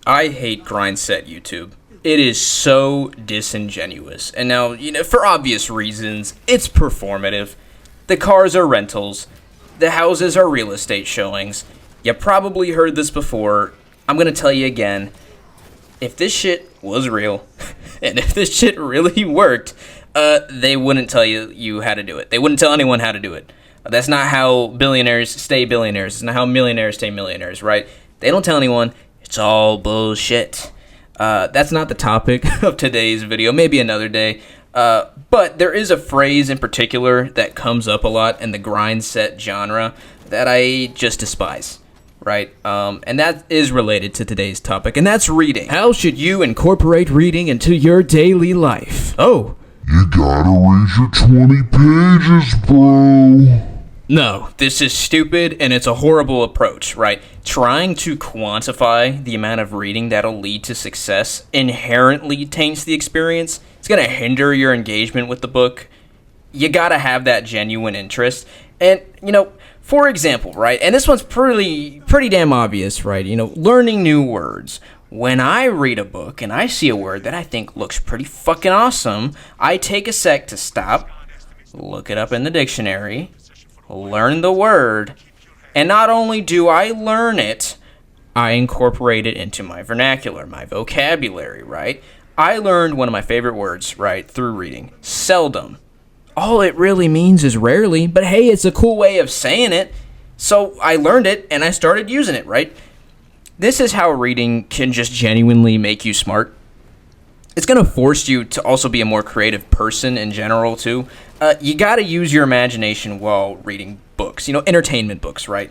I hate Grindset YouTube. It is so disingenuous. And now, for obvious reasons, it's performative. The cars are rentals. The houses are real estate showings. You probably heard this before. I'm gonna tell you again. If this shit was real, and if this shit really worked, they wouldn't tell you how to do it. They wouldn't tell anyone how to do it. That's not how billionaires stay billionaires. It's not how millionaires stay millionaires, right? They don't tell anyone. It's all bullshit. That's not the topic of today's video. Maybe another day. But there is a phrase in particular that comes up a lot in the Grindset genre that I just despise, right? And that is related to today's topic, and that's reading. How should you incorporate reading into your daily life? Oh. You gotta read your 20 pages, bro. No, this is stupid, and it's a horrible approach, right? Trying to quantify the amount of reading that'll lead to success inherently taints the experience. It's going to hinder your engagement with the book. You got to have that genuine interest. And, for example, right, and this one's pretty damn obvious, right? Learning new words. When I read a book and I see a word that I think looks pretty fucking awesome, I take a sec to stop, look it up in the dictionary, learn the word, and not only do I learn it, I incorporate it into my vernacular, my vocabulary, right? I learned one of my favorite words, right, through reading. Seldom. All it really means is rarely, but hey, it's a cool way of saying it. So I learned it, and I started using it, right? This is how reading can just genuinely make you smart. It's going to force you to also be a more creative person in general, too. You got to use your imagination while reading books, entertainment books, right?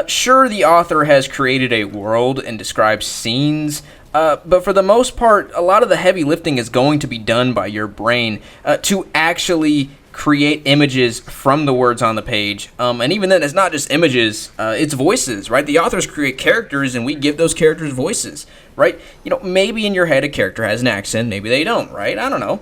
Sure, the author has created a world and describes scenes, but for the most part, a lot of the heavy lifting is going to be done by your brain to actually create images from the words on the page. And even then, it's not just images, it's voices, right? The authors create characters and we give those characters voices, right? Maybe in your head a character has an accent, maybe they don't, right? I don't know.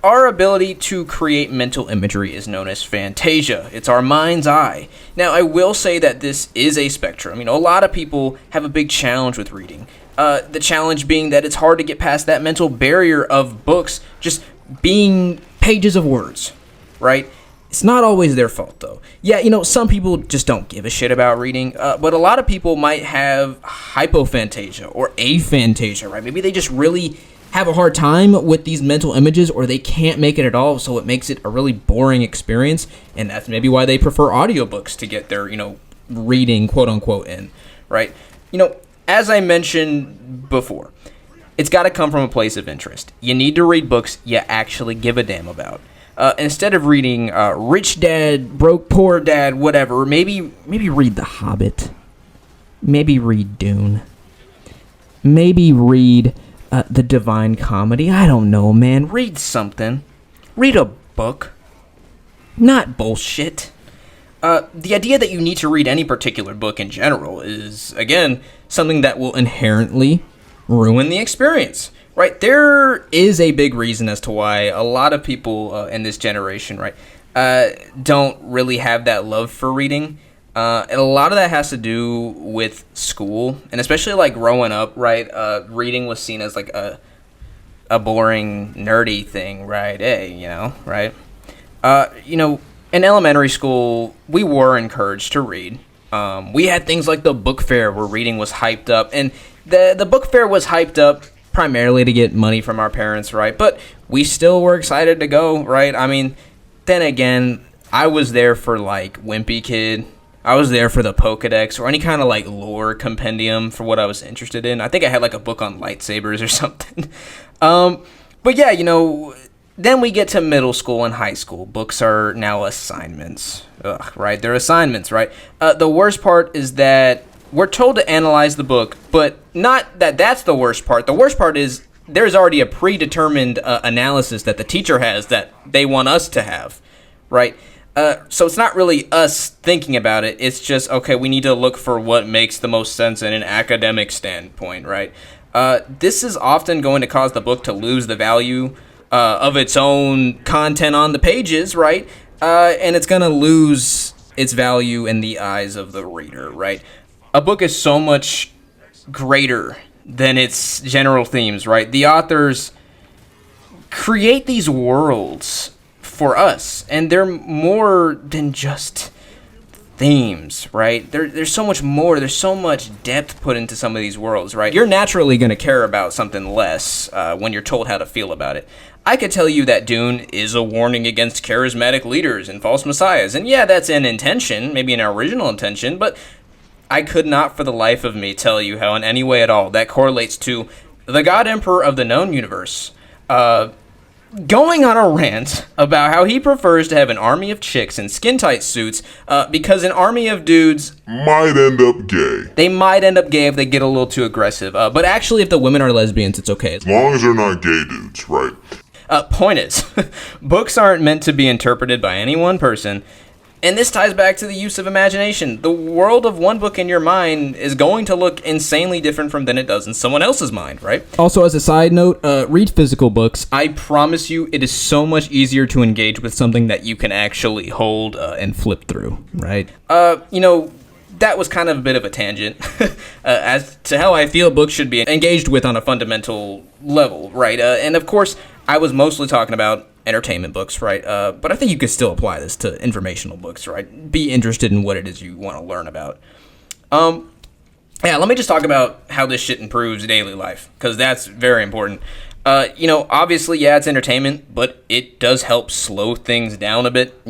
Our ability to create mental imagery is known as phantasia. It's our mind's eye. Now, I will say that this is a spectrum. A lot of people have a big challenge with reading. The challenge being that it's hard to get past that mental barrier of books just being pages of words, right? It's not always their fault, though. Yeah, some people just don't give a shit about reading, but a lot of people might have hypophantasia or aphantasia, right? Maybe they just really have a hard time with these mental images, or they can't make it at all, so it makes it a really boring experience, and that's maybe why they prefer audiobooks to get their, reading, quote-unquote, in, right? As I mentioned before, it's got to come from a place of interest. You need to read books you actually give a damn about. Instead of reading Rich Dad, Broke Poor Dad, whatever, maybe read The Hobbit. Maybe read Dune. Maybe read The Divine Comedy. I don't know, man. Read something. Read a book. Not bullshit. The idea that you need to read any particular book in general is, again, something that will inherently ruin the experience. Right, there is a big reason as to why a lot of people in this generation, right, don't really have that love for reading. And a lot of that has to do with school, and especially like growing up, right, reading was seen as like a boring, nerdy thing, right? Hey, right? In elementary school, we were encouraged to read. We had things like the book fair where reading was hyped up, and the book fair was hyped up primarily to get money from our parents, right? But we still were excited to go, right? Then again, I was there for like Wimpy Kid. I was there for the Pokedex or any kind of like lore compendium for what I was interested in. I think I had like a book on lightsabers or something. But yeah, then we get to middle school and high school. Books are now assignments, right? They're assignments, right? The worst part is that we're told to analyze the book, but not that that's the worst part. The worst part is there's already a predetermined analysis that the teacher has that they want us to have, right? So it's not really us thinking about it. It's just, okay, we need to look for what makes the most sense in an academic standpoint, right? This is often going to cause the book to lose the value of its own content on the pages, right? And it's going to lose its value in the eyes of the reader, right? A book is so much greater than its general themes, right? The authors create these worlds for us, and they're more than just themes, right? There's so much more. There's so much depth put into some of these worlds, right? You're naturally going to care about something less when you're told how to feel about it. I could tell you that Dune is a warning against charismatic leaders and false messiahs, and yeah, that's an intention, maybe an original intention, but I could not for the life of me tell you how in any way at all that correlates to the God Emperor of the known universe going on a rant about how he prefers to have an army of chicks in skin-tight suits because an army of dudes Might end up gay. they might end up gay if they get a little too aggressive. But actually, if the women are lesbians, it's okay. As long as they're not gay dudes, right? Point is, books aren't meant to be interpreted by any one person, and this ties back to the use of imagination. The world of one book in your mind is going to look insanely different from than it does in someone else's mind, right? Also, as a side note, read physical books. I promise you, it is so much easier to engage with something that you can actually hold and flip through, right? That was kind of a bit of a tangent as to how I feel books should be engaged with on a fundamental level, right? And of course, I was mostly talking about entertainment books, right? But I think you could still apply this to informational books, right? Be interested in what it is you want to learn about. Let me just talk about how this shit improves daily life, because that's very important. Obviously, yeah, it's entertainment, but it does help slow things down a bit.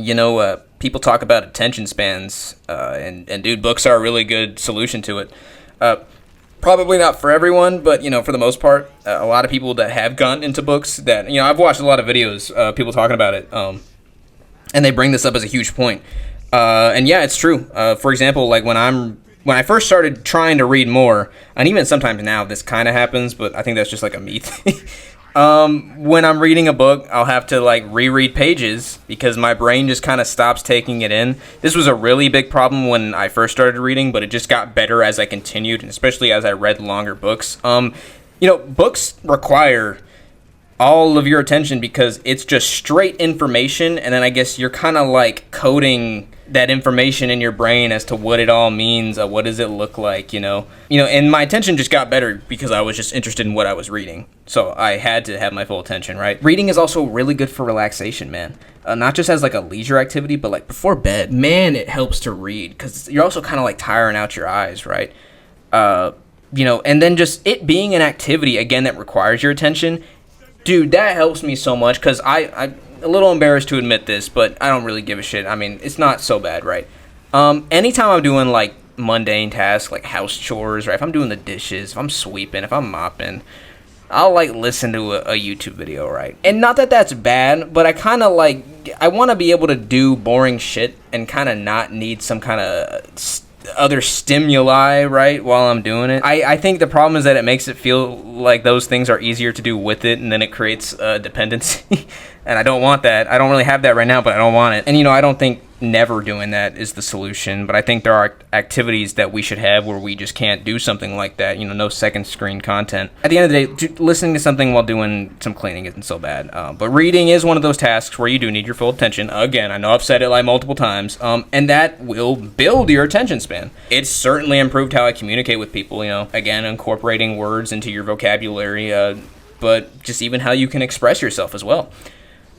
People talk about attention spans, and dude, books are a really good solution to it. Probably not for everyone, but, for the most part, a lot of people that have gotten into books that, I've watched a lot of videos, people talking about it, and they bring this up as a huge point. And yeah, it's true. For example, like when I first started trying to read more, and even sometimes now this kind of happens, but I think that's just like a me thing. When I'm reading a book, I'll have to reread pages because my brain just kind of stops taking it in. This was a really big problem when I first started reading, but it just got better as I continued, and especially as I read longer books. Books require all of your attention because it's just straight information, and then I guess you're kind of coding that information in your brain as to what it all means, what does it look like, and my attention just got better because I was just interested in what I was reading, so I had to have my full attention, right? Reading is also really good for relaxation, man. Not just as a leisure activity, but before bed, man, it helps to read because you're also kind of tiring out your eyes, right? And then just it being an activity again that requires your attention, dude, that helps me so much because I'm a little embarrassed to admit this, but I don't really give a shit. I mean, it's not so bad, right? Anytime I'm doing mundane tasks like house chores, right? If I'm doing the dishes, if I'm sweeping, if I'm mopping, I'll listen to a YouTube video, right? And not that that's bad, but I kind of I want to be able to do boring shit and kind of not need some kind of other stimuli, right, while I'm doing it. I think the problem is that it makes it feel like those things are easier to do with it, and then it creates dependency. And I don't want that. I don't really have that right now, but I don't want it. And, I don't think never doing that is the solution, but I think there are activities that we should have where we just can't do something like that, no second screen content. At the end of the day, listening to something while doing some cleaning isn't so bad, but reading is one of those tasks where you do need your full attention. Again, I know I've said it multiple times, and that will build your attention span. It's certainly improved how I communicate with people, again, incorporating words into your vocabulary, but just even how you can express yourself as well.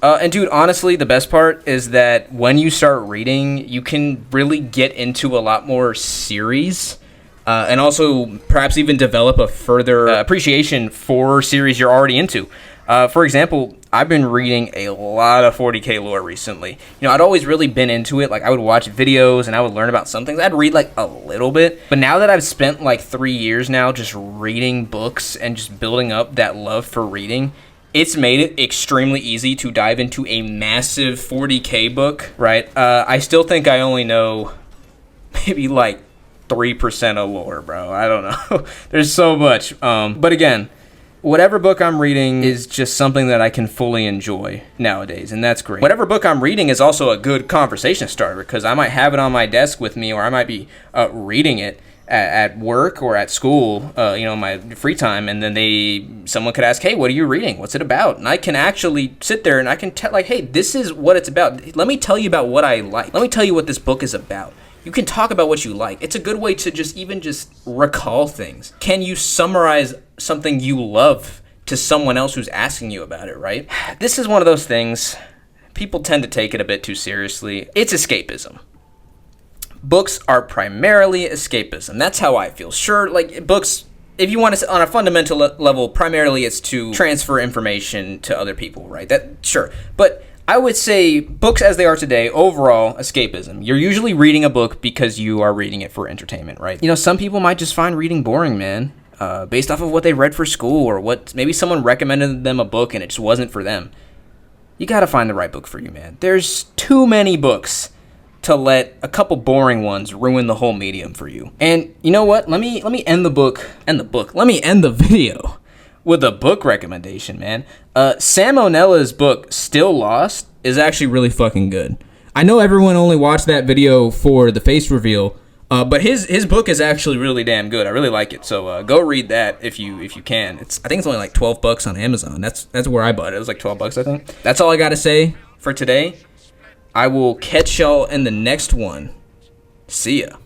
And dude, honestly, the best part is that when you start reading, you can really get into a lot more series, and also perhaps even develop a further appreciation for series you're already into. For example, I've been reading a lot of 40k lore recently. I'd always really been into it. I would watch videos and I would learn about some things. I'd read a little bit, but now that I've spent 3 years now just reading books and just building up that love for reading, it's made it extremely easy to dive into a massive 40k book, right? I still think I only know maybe 3% of lore, bro. I don't know. There's so much. But again, whatever book I'm reading is just something that I can fully enjoy nowadays, and that's great. Whatever book I'm reading is also a good conversation starter because I might have it on my desk with me, or I might be reading it, at work or at school, my free time, and then someone could ask, hey, what are you reading? What's it about? And I can actually sit there and I can tell, like, hey, this is what it's about. Let me tell you about what I like. Let me tell you what this book is about. You can talk about what you like. It's a good way to just recall things. Can you summarize something you love to someone else who's asking you about it, right? This is one of those things, people tend to take it a bit too seriously. It's escapism. Books are primarily escapism. That's how I feel. Sure, like books, if you want to, on a fundamental level, primarily it's to transfer information to other people, right? Sure. But I would say books as they are today, overall, escapism. You're usually reading a book because you are reading it for entertainment, right? Some people might just find reading boring, man, based off of what they read for school or maybe someone recommended them a book and it just wasn't for them. You gotta find the right book for you, man. There's too many books to let a couple boring ones ruin the whole medium for you. And you know what? Let me end the video with a book recommendation, man. Sam O'Nella's book, Still Lost, is actually really fucking good. I know everyone only watched that video for the face reveal, but his book is actually really damn good. I really like it. So go read that if you can. I think it's only like $12 on Amazon. That's where I bought it. It was like $12, I think. That's all I gotta say for today. I will catch y'all in the next one. See ya.